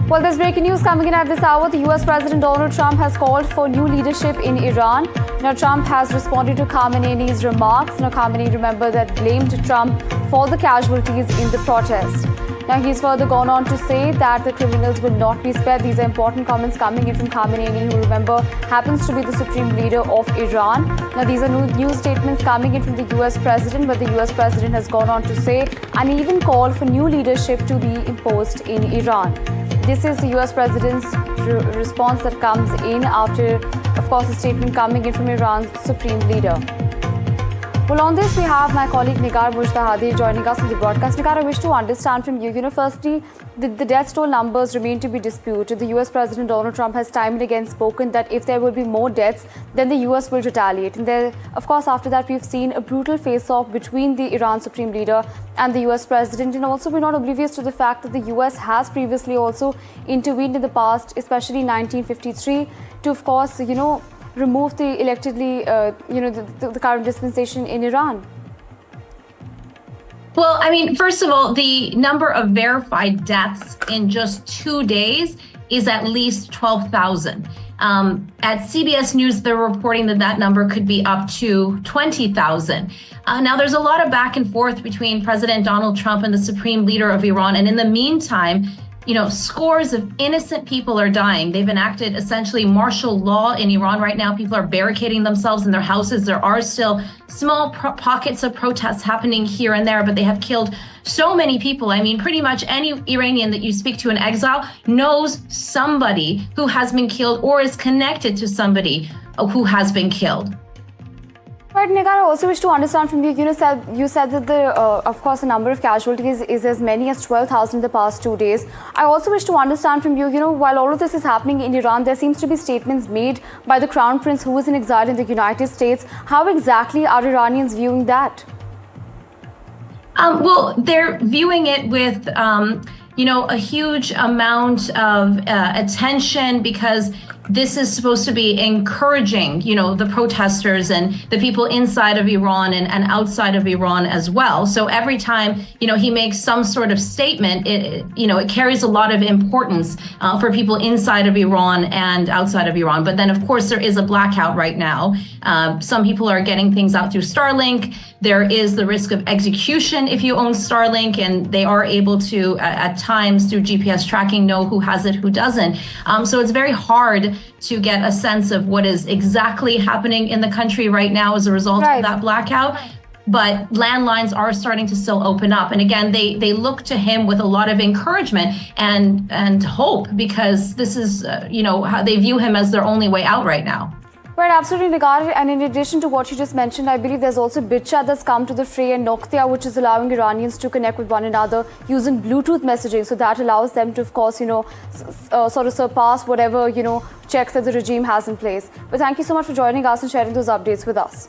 Well, there's breaking news coming in at this hour. The US President Donald Trump has called for new leadership in Iran. Now, Trump has responded to Khamenei's remarks. Now, Khamenei, remember, that blamed Trump for the casualties in the protest. Now, he's further gone on to say that the criminals will not be spared. These are important comments coming in from Khamenei, who, remember, happens to be the supreme leader of Iran. Now, these are new statements coming in from the US President, but the US President has gone on to say and even call for new leadership to be imposed in Iran. This is the US President's response that comes in after, of course, a statement coming in from Iran's supreme leader. Well, on this, we have my colleague Nigar Mujtahadi joining us on the broadcast. Nigar, I wish to understand from you, firstly, the death toll numbers remain to be disputed. The US President Donald Trump has time and again spoken that if there will be more deaths, then the US will retaliate. And there, of course, after that, we've seen a brutal face-off between the Iran Supreme Leader and the US President. And also, we're not oblivious to the fact that the US has previously also intervened in the past, especially in 1953, to, of course, remove the electedly, the current dispensation in Iran? Well, I mean, first of all, the number of verified deaths in just 2 days is at least 12,000. At CBS News, they're reporting that number could be up to 20,000. Now, there's a lot of back and forth between President Donald Trump and the supreme leader of Iran. And in the meantime, scores of innocent people are dying. They've enacted essentially martial law in Iran right now. People are barricading themselves in their houses. There are still small pockets of protests happening here and there, but they have killed so many people. I mean, pretty much any Iranian that you speak to in exile knows somebody who has been killed or is connected to somebody who has been killed. Right, Nigar, I also wish to understand from you, you said that of course, the number of casualties is as many as 12,000 in the past 2 days. I also wish to understand from you, while all of this is happening in Iran, there seems to be statements made by the Crown Prince, who is in exile in the United States. How exactly are Iranians viewing that? Well, they're viewing it with, a huge amount of attention, because this is supposed to be encouraging, the protesters and the people inside of Iran and outside of Iran as well. So every time, he makes some sort of statement, it carries a lot of importance for people inside of Iran and outside of Iran. But then, of course, there is a blackout right now. Some people are getting things out through Starlink. There is the risk of execution if you own Starlink, and they are able to, at times, through GPS tracking, know who has it, who doesn't. So it's very hard to get a sense of what is exactly happening in the country right now as a result of that blackout. But landlines are starting to still open up. And again, they look to him with a lot of encouragement and hope, because this is, how they view him as their only way out right now. Right, absolutely, Nigar. And in addition to what you just mentioned, I believe there's also BitChat that's come to the fray, and Nokia, which is allowing Iranians to connect with one another using Bluetooth messaging. So that allows them to, of course, sort of surpass whatever, checks that the regime has in place. But thank you so much for joining us and sharing those updates with us.